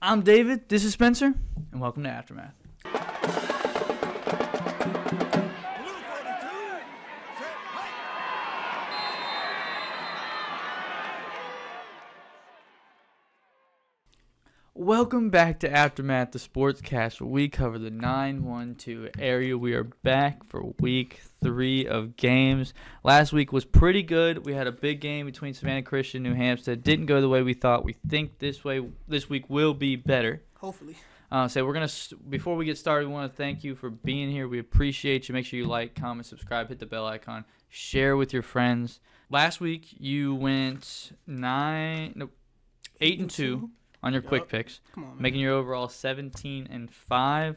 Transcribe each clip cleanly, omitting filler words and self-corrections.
I'm David, this is Spencer, and welcome to Aftermath. Welcome back to Aftermath, the sportscast, where we cover the 9-1-2 area. We are back for week 3 of games. Last week was pretty good. We had a big game between Savannah Christian and New Hampstead. Didn't go the way we thought. We think this week will be better. Hopefully. Before we get started, we want to thank you for being here. We appreciate you. Make sure you like, comment, subscribe, hit the bell icon, share with your friends. Last week you went 8-2. On your quick picks, making your overall 17-5.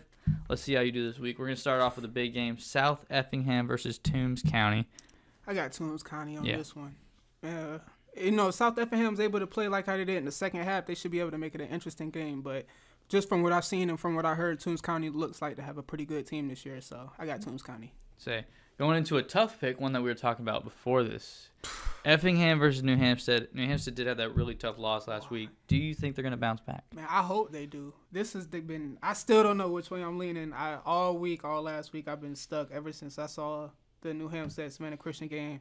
Let's see how you do this week. We're going to start off with a big game, South Effingham versus Toombs County. I got Toombs County on this one. South Effingham's able to play like how they did in the second half. They should be able to make it an interesting game. But just from what I've seen and from what I heard, Toombs County looks like to have a pretty good team this year. So I got Toombs County. Going into a tough pick, one that we were talking about before this. Effingham versus New Hampstead. New Hampstead did have that really tough loss last week. Do you think they're going to bounce back? Man, I hope they do. I still don't know which way I'm leaning. All last week, I've been stuck ever since I saw the New Hampstead Savannah Christian game.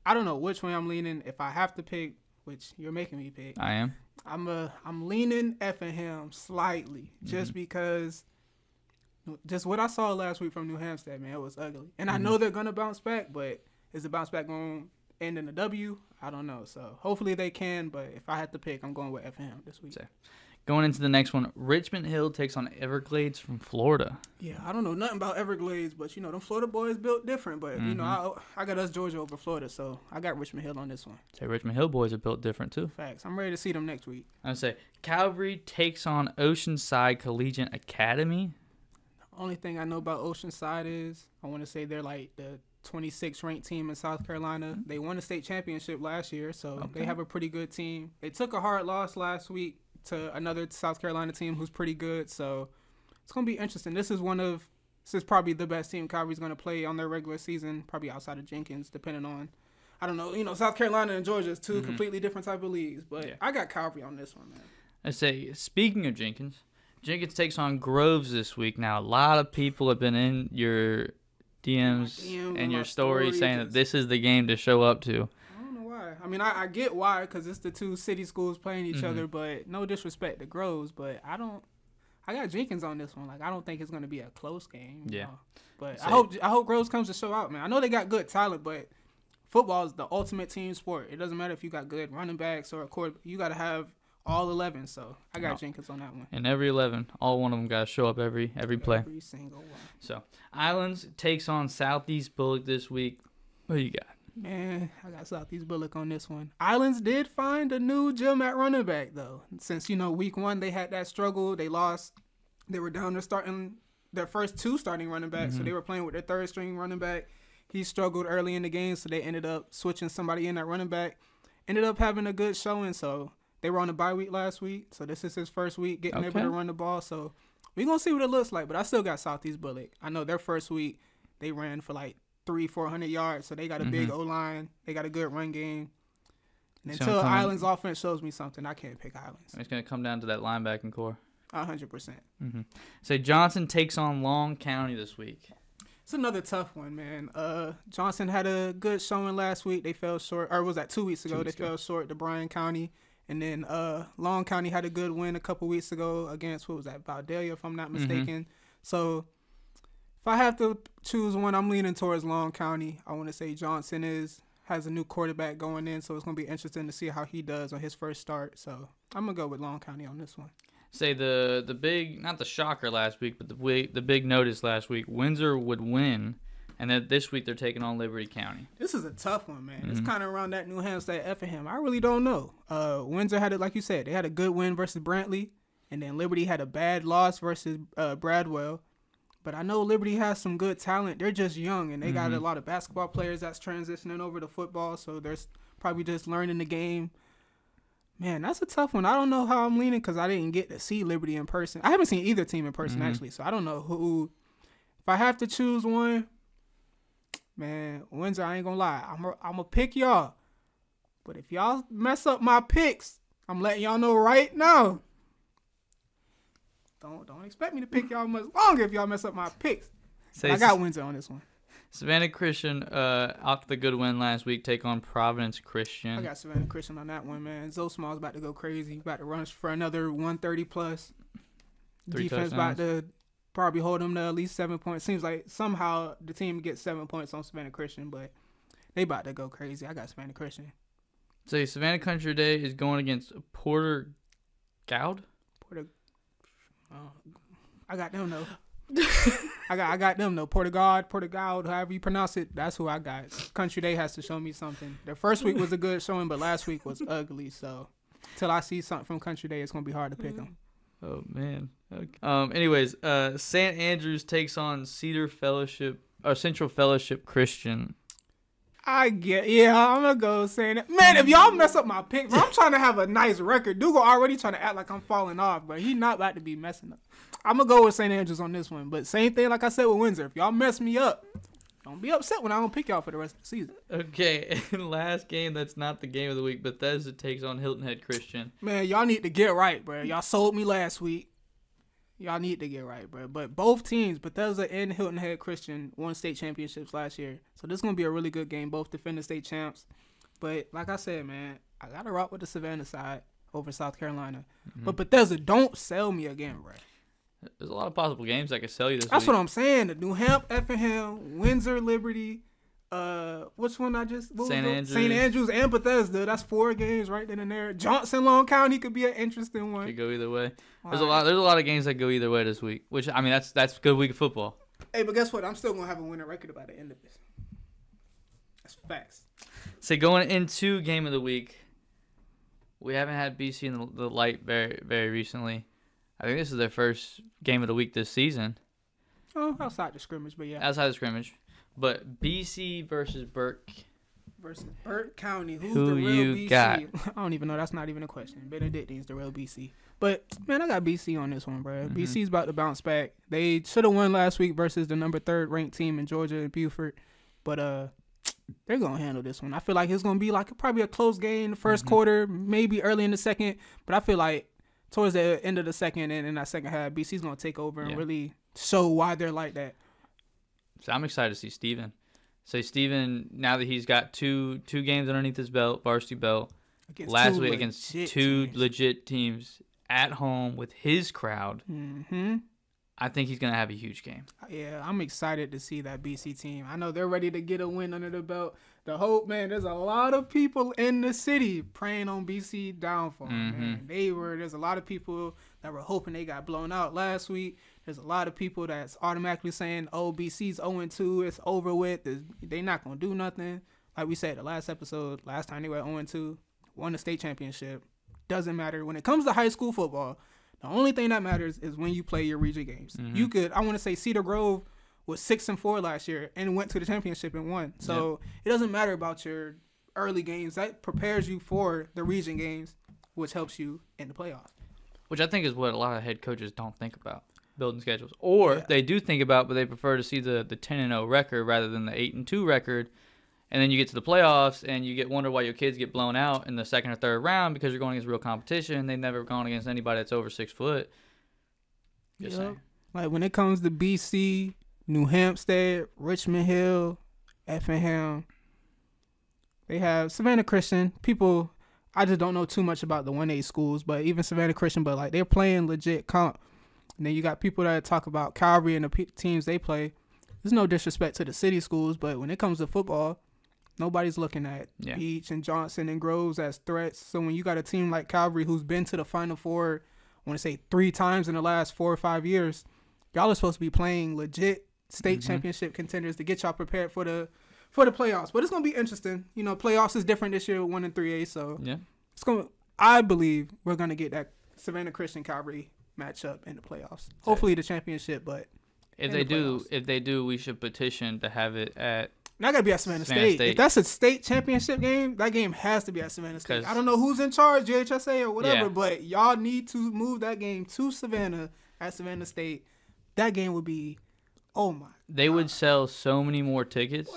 I don't know which way I'm leaning. If I have to pick, which you're making me pick. I am. I'm leaning Effingham slightly just because just what I saw last week from New Hampstead, man, it was ugly. And I know they're going to bounce back, but is the bounce back going to end in a W? I don't know. So hopefully they can, but if I had to pick, I'm going with Effingham this week. Going into the next one, Richmond Hill takes on Everglades from Florida. Yeah, I don't know nothing about Everglades, but, them Florida boys built different. But, I got us Georgia over Florida, so I got Richmond Hill on this one. Richmond Hill boys are built different, too. Facts. I'm ready to see them next week. Calvary takes on Oceanside Collegiate Academy. The only thing I know about Oceanside is I want to say they're like the 26th ranked team in South Carolina. They won the state championship last year, so they have a pretty good team. They took a hard loss last week to another South Carolina team who's pretty good, so it's going to be interesting. This is probably the best team Calvary's going to play on their regular season, probably outside of Jenkins, depending on, I don't know, South Carolina and Georgia is two completely different type of leagues, but I got Calvary on this one, man. Speaking of Jenkins takes on Groves this week. Now, a lot of people have been in your DMs and your story saying that this is the game to show up to. I don't know why. I mean, I get why, because it's the two city schools playing each other, but no disrespect to Groves, but I got Jenkins on this one. Like, I don't think it's going to be a close game. Yeah. But I hope Groves comes to show out, man. I know they got good talent, but football is the ultimate team sport. It doesn't matter if you got good running backs or a quarterback. You got to have all 11, so I got Jenkins on that one. And every 11, all one of them got to show up every play. Every single one. So, Islands takes on Southeast Bullock this week. What do you got? Man, I got Southeast Bullock on this one. Islands did find a new gem at running back, though. Since, week 1, they had that struggle. They lost. They were down to their first 2 starting running backs, so they were playing with their third-string running back. He struggled early in the game, so they ended up switching somebody in at running back. Ended up having a good showing, so they were on a bye week last week, so this is his first week getting able to run the ball. So we're going to see what it looks like, but I still got Southeast Bullock. I know their first week they ran for like 300-400 yards, so they got a big O-line. They got a good run game. And until Islands offense shows me something, I can't pick Islands. It's going to come down to that linebacking core. 100%. Johnson takes on Long County this week. It's another tough one, man. Johnson had a good showing last week. They fell short, or was that 2 weeks ago? They fell short to Bryan County. And then Long County had a good win a couple weeks ago against, Vidalia, if I'm not mistaken. So if I have to choose one, I'm leaning towards Long County. I want to say Johnson has a new quarterback going in, so it's going to be interesting to see how he does on his first start. So I'm going to go with Long County on this one. The big, not the shocker last week, but the big notice last week, Windsor would win. And then this week they're taking on Liberty County. This is a tough one, man. It's kind of around that New Hampstead Effingham. I really don't know. Windsor had it, like you said, they had a good win versus Brantley, and then Liberty had a bad loss versus Bradwell. But I know Liberty has some good talent. They're just young, and they got a lot of basketball players that's transitioning over to football, so they're probably just learning the game. Man, that's a tough one. I don't know how I'm leaning because I didn't get to see Liberty in person. I haven't seen either team in person, actually, so I don't know who. If I have to choose one, man, Windsor, I ain't gonna lie. I'm gonna pick y'all. But if y'all mess up my picks, I'm letting y'all know right now. don't expect me to pick y'all much longer if y'all mess up my picks. I got Windsor on this one. Savannah Christian, off the good win last week, take on Providence Christian. I got Savannah Christian on that one, man. Zoe Small's about to go crazy. About to run for another 130 plus. 3 Defense touchdowns. about to probably hold them to at least 7 points. Seems like somehow the team gets 7 points on Savannah Christian, but they about to go crazy. I got Savannah Christian. So Savannah Country Day is going against Porter Goud. I got them though. I got them though. Portugal, however you pronounce it, that's who I got. Country Day has to show me something. The first week was a good showing, but last week was ugly. So till I see something from Country Day, it's gonna be hard to pick them. Oh man. Okay. Anyways, St. Andrews takes on Central Fellowship Christian. I'm gonna go saying it. Man, if y'all mess up my pick, bro, I'm trying to have a nice record. Dougal already trying to act like I'm falling off, but he not about to be messing up. I'm gonna go with St. Andrews on this one, but same thing like I said with Windsor. If y'all mess me up, don't be upset when I don't pick y'all for the rest of the season. Okay, and last game that's not the game of the week. Bethesda takes on Hilton Head Christian. Man, y'all need to get right, bro. Y'all sold me last week. Y'all need to get right, bro. But both teams, Bethesda and Hilton Head Christian, won state championships last year. So this is going to be a really good game. Both defending state champs. But like I said, man, I got to rock with the Savannah side over South Carolina. Mm-hmm. But Bethesda, don't sell me again, bro. There's a lot of possible games I could sell you this That's week. what I'm saying. The New Hampshire, Effingham, Windsor, Liberty, which one I just... St. Andrews. St. Andrews and Bethesda. That's 4 games right then and there. Johnson, Long County could be an interesting one. Could go either way. There's a lot of games that go either way this week. Which I mean, that's a good week of football. Hey, but guess what? I'm still gonna have a winning record by the end of this. That's facts. So going into game of the week, we haven't had BC in the light very, very recently. I think this is their first game of the week this season. Oh, outside the scrimmage, but yeah. Outside the scrimmage. But BC versus Burke. Versus Burke County. Who's Who the real you BC? got? I don't even know. That's not even a question. Benedictine's the real BC. But, man, I got BC on this one, bro. Mm-hmm. BC's about to bounce back. They should have won last week versus the number 3rd ranked team in Georgia and Buford. But they're going to handle this one. I feel like it's going to be like probably a close game in the first quarter, maybe early in the second. But I feel like towards the end of the second and in that second half, BC's going to take over and really show why they're like that. So I'm excited to see Steven. So Steven, now that he's got two games underneath his belt, varsity belt, last week against two legit teams at home with his crowd, I think he's going to have a huge game. Yeah, I'm excited to see that BC team. I know they're ready to get a win under the belt. The hope, man, there's a lot of people in the city praying on BC downfall, man. There's a lot of people that were hoping they got blown out last week. There's a lot of people that's automatically saying, oh, BC's 0-2, it's over with. They're not going to do nothing. Like we said the last episode, last time they were 0-2, won the state championship. Doesn't matter. When it comes to high school football, the only thing that matters is when you play your region games. You could, I want to say Cedar Grove was 6-4 last year and went to the championship and won. So it doesn't matter about your early games. That prepares you for the region games, which helps you in the playoffs. Which I think is what a lot of head coaches don't think about, building schedules. Or they do think about, but they prefer to see the 10-0 record rather than the 8-2 record. And then you get to the playoffs and you wonder why your kids get blown out in the second or third round because you're going against real competition. They've never gone against anybody that's over 6 foot. Just saying. Like when it comes to BC, New Hampstead, Richmond Hill, Effingham, they have Savannah Christian. People, I just don't know too much about the 1A schools, but even Savannah Christian, but like they're playing legit comp. And then you got people that talk about Calvary and the teams they play. There's no disrespect to the city schools, but when it comes to football, nobody's looking at Beach and Johnson and Groves as threats. So when you got a team like Calvary who's been to the Final Four, I want to say 3 times in the last 4 or 5 years, y'all are supposed to be playing legit state championship contenders to get y'all prepared for the playoffs. But it's gonna be interesting. You know, playoffs is different this year with 1 and 3A. So it's gonna. I believe we're gonna get that Savannah Christian Calvary matchup in the playoffs. Hopefully the championship, but if they do, we should petition to have it at. Not gotta be at Savannah State. If that's a state championship game, that game has to be at Savannah State. I don't know who's in charge, JHSA or whatever, but y'all need to move that game to Savannah at Savannah State. That game would be, oh my. They would sell so many more tickets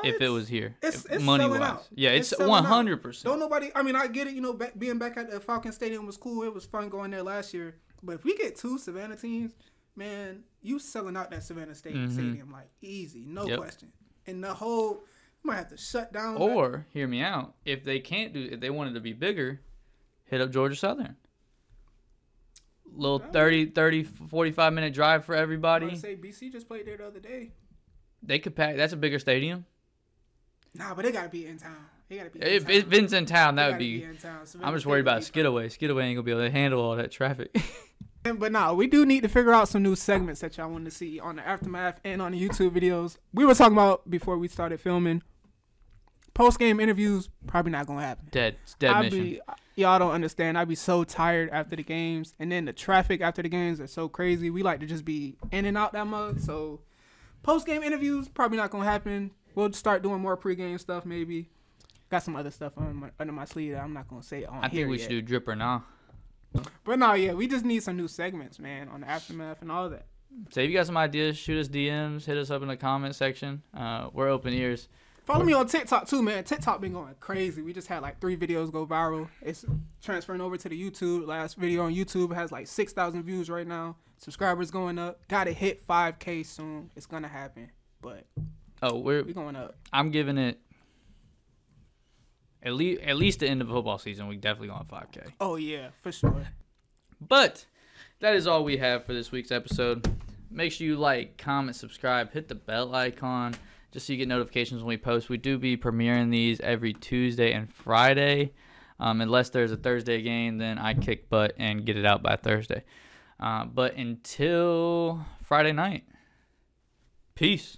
if it was here. It's money selling wise. out. Yeah, it's 100%. Don't nobody. I mean, I get it. You know, being back at the Falcon Stadium was cool. It was fun going there last year. But if we get 2 Savannah teams, man, you selling out that Savannah Stadium like easy, no question. And the whole, you might have to shut down. Or hear me out. If they wanted to be bigger, hit up Georgia Southern. Little 30, 45 minute drive for everybody. I say BC just played there the other day. They could pack. That's a bigger stadium. Nah, but they gotta be in town. If Vin's in town, that would be. I'm just worried about Skidaway. Skidaway ain't gonna be able to handle all that traffic. But no, we do need to figure out some new segments that y'all want to see on the Aftermath and on the YouTube videos. We were talking about before we started filming. Post-game interviews, probably not gonna happen. Dead. It's dead mission. Y'all don't understand. I'd be so tired after the games, and then the traffic after the games are so crazy. We like to just be in and out that mug. So post-game interviews, probably not gonna happen. We'll start doing more pre-game stuff maybe. Got some other stuff under my sleeve that I'm not gonna say on here. I think we should do drip or nah. But no, yeah, we just need some new segments, man, on the Aftermath and all that. So if you got some ideas, shoot us DMs, hit us up in the comment section. We're open ears. Follow me on TikTok too, man. TikTok been going crazy. We just had like 3 videos go viral. It's transferring over to the YouTube. Last video on YouTube has like 6,000 views right now. Subscribers going up. Gotta hit 5K soon. It's gonna happen. But we're going up. I'm giving it at least the end of the football season. We definitely going 5K. Oh yeah, for sure. But that is all we have for this week's episode. Make sure you like, comment, subscribe, hit the bell icon, just so you get notifications when we post. We do be premiering these every Tuesday and Friday. Unless there's a Thursday game, then I kick butt and get it out by Thursday. But until Friday night, peace.